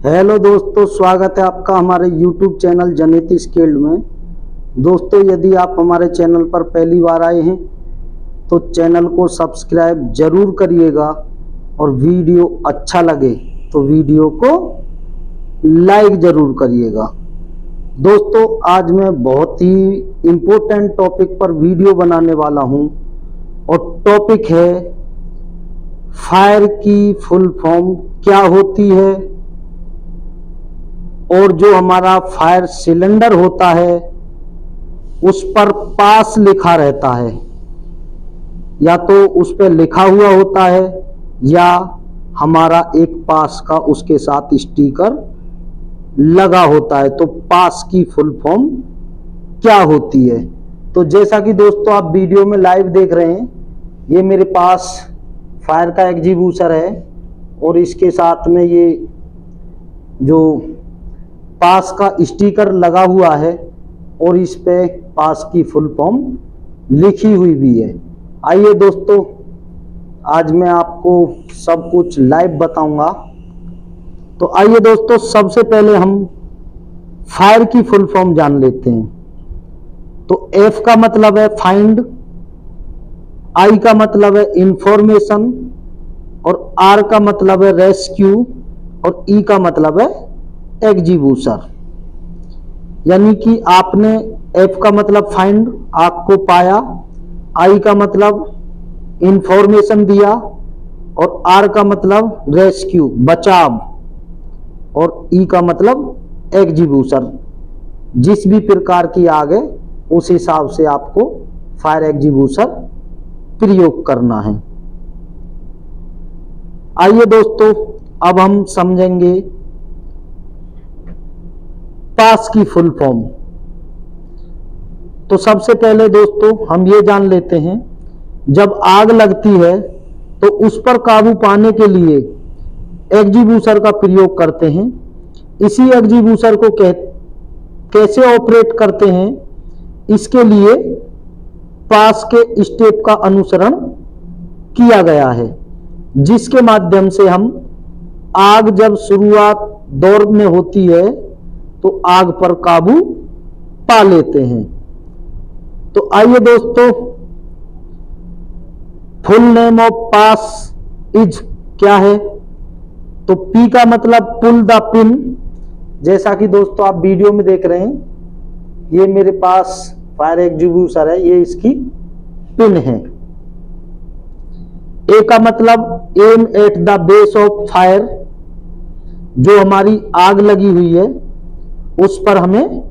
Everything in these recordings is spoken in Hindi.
हेलो दोस्तों, स्वागत है आपका हमारे YouTube चैनल जनित स्किल्ड में। दोस्तों, यदि आप हमारे चैनल पर पहली बार आए हैं तो चैनल को सब्सक्राइब जरूर करिएगा और वीडियो अच्छा लगे तो वीडियो को लाइक जरूर करिएगा। दोस्तों, आज मैं बहुत ही इम्पोर्टेंट टॉपिक पर वीडियो बनाने वाला हूं और टॉपिक है फायर की फुल फॉर्म क्या होती है और जो हमारा फायर सिलेंडर होता है उस पर पास लिखा रहता है, या तो उस पर लिखा हुआ होता है या हमारा एक पास का उसके साथ स्टिकर लगा होता है। तो पास की फुल फॉर्म क्या होती है? तो जैसा कि दोस्तों आप वीडियो में लाइव देख रहे हैं, ये मेरे पास फायर का एग्जीब्यूटर है और इसके साथ में ये जो पास का स्टिकर लगा हुआ है और इस पे पास की फुल फॉर्म लिखी हुई भी है। आइए दोस्तों, आज मैं आपको सब कुछ लाइव बताऊंगा। तो आइए दोस्तों, सबसे पहले हम फायर की फुल फॉर्म जान लेते हैं। तो एफ का मतलब है फाइंड, आई का मतलब है इंफॉर्मेशन और आर का मतलब है रेस्क्यू और ई का मतलब है एग्जीब्यूटर। यानी कि आपने एफ का मतलब फाइंड, आग को पाया, आई का मतलब इंफॉर्मेशन दिया और आर का मतलब रेस्क्यू बचाव और ई का मतलब एग्जीब्यूटर। जिस भी प्रकार की आग है उस हिसाब से आपको फायर एग्जीब्यूटर प्रयोग करना है। आइए दोस्तों, अब हम समझेंगे पास की फुल फॉर्म। तो सबसे पहले दोस्तों हम ये जान लेते हैं, जब आग लगती है तो उस पर काबू पाने के लिए एग्जीब्यूटर का प्रयोग करते हैं। इसी एग्जीब्यूटर को कैसे ऑपरेट करते हैं, इसके लिए पास के स्टेप का अनुसरण किया गया है, जिसके माध्यम से हम आग जब शुरुआत दौर में होती है तो आग पर काबू पा लेते हैं। तो आइए दोस्तों, full name of pass is क्या है? तो पी का मतलब पुल द पिन। जैसा कि दोस्तों आप वीडियो में देख रहे हैं, ये मेरे पास फायर एग्जीब्यूटर है, ये इसकी पिन है। ए का मतलब aim at the base of fire, जो हमारी आग लगी हुई है उस पर हमें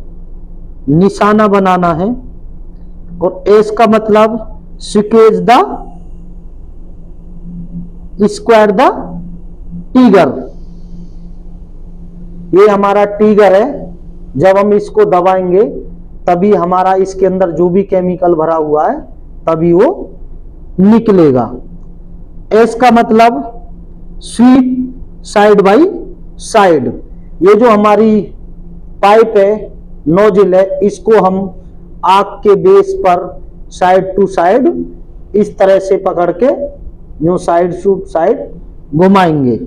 निशाना बनाना है। और एस का मतलब स्क्वेज द स्क्वायर द टिगर, ये हमारा टिगर है। जब हम इसको दबाएंगे तभी हमारा इसके अंदर जो भी केमिकल भरा हुआ है तभी वो निकलेगा। एस का मतलब स्वीप साइड बाई साइड, ये जो हमारी पाइप है, नोजल है, इसको हम आग के बेस पर साइड टू साइड इस तरह से पकड़ के यूं साइड टू साइड घुमाएंगे।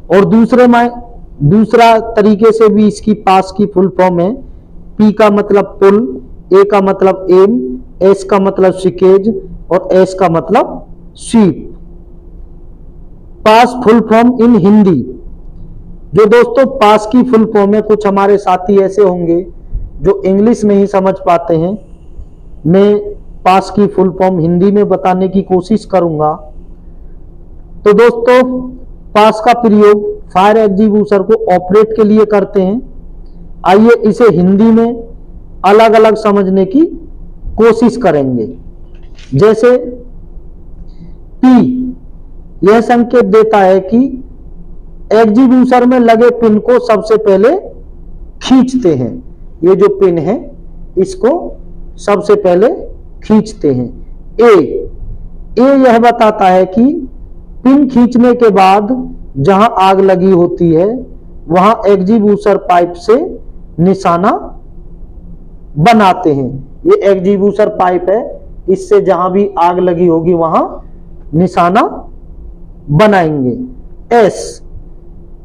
और दूसरा तरीके से भी इसकी पास की फुल फॉर्म है। पी का मतलब पुल, ए का मतलब एम, एस का मतलब स्विकेज और एस का मतलब sweep. PASS full form in Hindi. जो दोस्तों पास की फुल फॉर्म है, कुछ हमारे साथी ऐसे होंगे जो इंग्लिश में ही समझ पाते हैं। मैं पास की फुल फॉर्म हिंदी में बताने की कोशिश करूंगा। तो दोस्तों, पास का प्रयोग फायर एग्जीब्यूटर को ऑपरेट के लिए करते हैं। आइए इसे हिंदी में अलग अलग समझने की कोशिश करेंगे। जैसे पी, यह संकेत देता है कि एग्जीब्यूटर में लगे पिन को सबसे पहले खींचते हैं। ये जो पिन है इसको सबसे पहले खींचते हैं। ए यह बताता है कि पिन खींचने के बाद जहां आग लगी होती है वहां एग्जीब्यूटर पाइप से निशाना बनाते हैं। ये एग्जीब्यूटर पाइप है, इससे जहां भी आग लगी होगी वहां निशाना बनाएंगे। एस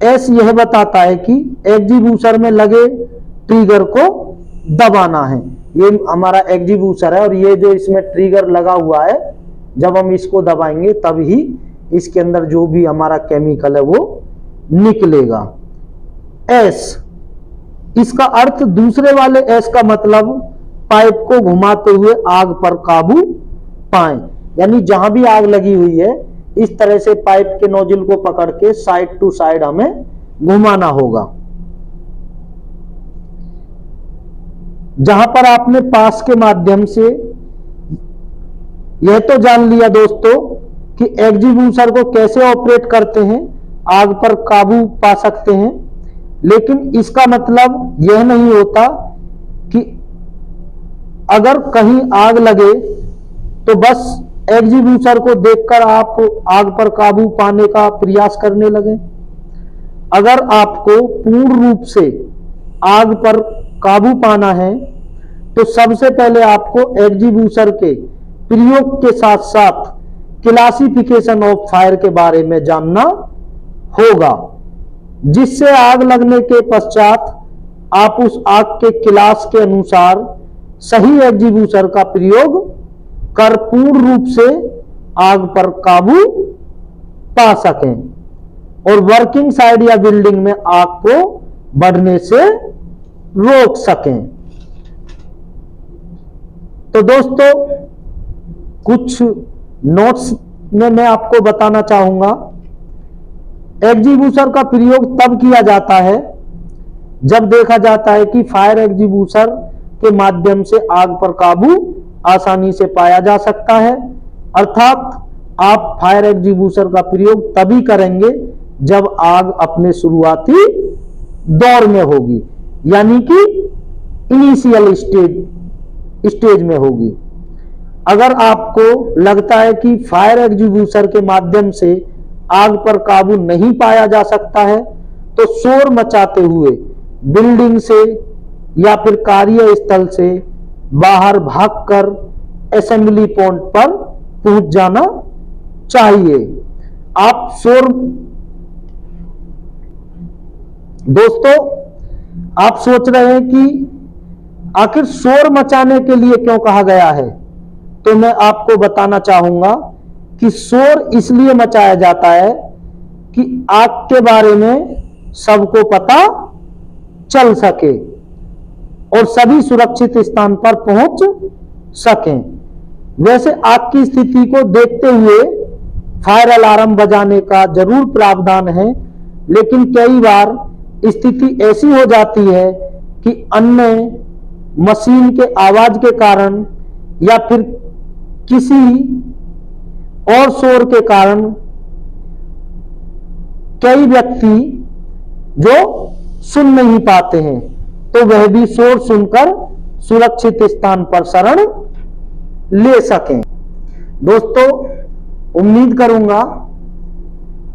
एस यह बताता है कि एग्जीक्यूशन में लगे ट्रिगर को दबाना है। ये हमारा एग्जीक्यूशन है और ये जो इसमें ट्रिगर लगा हुआ है, जब हम इसको दबाएंगे तब ही इसके अंदर जो भी हमारा केमिकल है वो निकलेगा। एस, इसका अर्थ दूसरे वाले एस का मतलब पाइप को घुमाते हुए आग पर काबू पाएं, यानी जहां भी आग लगी हुई है इस तरह से पाइप के नोजल को पकड़ के साइड टू साइड हमें घुमाना होगा। जहां पर आपने पास के माध्यम से यह तो जान लिया दोस्तों कि एग्जीक्यूशन को कैसे ऑपरेट करते हैं, आग पर काबू पा सकते हैं, लेकिन इसका मतलब यह नहीं होता कि अगर कहीं आग लगे तो बस एग्जीक्यूशन को देखकर आप आग पर काबू पाने का प्रयास करने लगे। अगर आपको पूर्ण रूप से आग पर काबू पाना है तो सबसे पहले आपको एग्जीक्यूशन के प्रयोग के साथ साथ क्लासिफिकेशन ऑफ फायर के बारे में जानना होगा, जिससे आग लगने के पश्चात आप उस आग के क्लास के अनुसार सही एग्जीक्यूशन का प्रयोग कर पूर्ण रूप से आग पर काबू पा सकें और वर्किंग साइड या बिल्डिंग में आग को बढ़ने से रोक सकें। तो दोस्तों कुछ नोट्स में मैं आपको बताना चाहूंगा, एग्जीक्यूशन का प्रयोग तब किया जाता है जब देखा जाता है कि फायर एग्जीक्यूशन के माध्यम से आग पर काबू आसानी से पाया जा सकता है, अर्थात आप फायर एग्जीक्यूशन का प्रयोग तभी करेंगे जब आग अपने शुरुआती दौर में होगी, यानी कि इनिशियल स्टेज में होगी। अगर आपको लगता है कि फायर एग्जीक्यूशन के माध्यम से आग पर काबू नहीं पाया जा सकता है तो शोर मचाते हुए बिल्डिंग से या फिर कार्यस्थल से बाहर भागकर असेंबली पॉइंट पर पहुंच जाना चाहिए। आप शोर, दोस्तों आप सोच रहे हैं कि आखिर शोर मचाने के लिए क्यों कहा गया है, तो मैं आपको बताना चाहूंगा कि शोर इसलिए मचाया जाता है कि आग के बारे में सबको पता चल सके और सभी सुरक्षित स्थान पर पहुंच सकें। वैसे आग की स्थिति को देखते हुए फायर अलार्म बजाने का जरूर प्रावधान है, लेकिन कई बार स्थिति ऐसी हो जाती है कि अन्य मशीन के आवाज के कारण या फिर किसी और शोर के कारण कई व्यक्ति जो सुन नहीं पाते हैं, तो वह भी शोर सुनकर सुरक्षित स्थान पर शरण ले सकें। दोस्तों उम्मीद करूंगा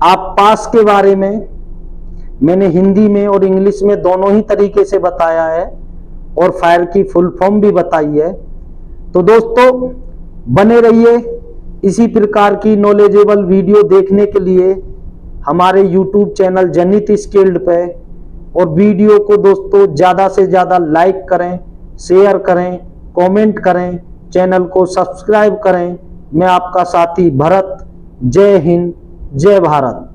आप पास के बारे में मैंने हिंदी में और इंग्लिश में दोनों ही तरीके से बताया है और फायर की फुल फॉर्म भी बताई है। तो दोस्तों बने रहिए इसी प्रकार की नॉलेजेबल वीडियो देखने के लिए हमारे YouTube चैनल जनित स्किल्ड पे, और वीडियो को दोस्तों ज़्यादा से ज़्यादा लाइक करें, शेयर करें, कमेंट करें, चैनल को सब्सक्राइब करें। मैं आपका साथी भरत। जय हिंद, जय भारत।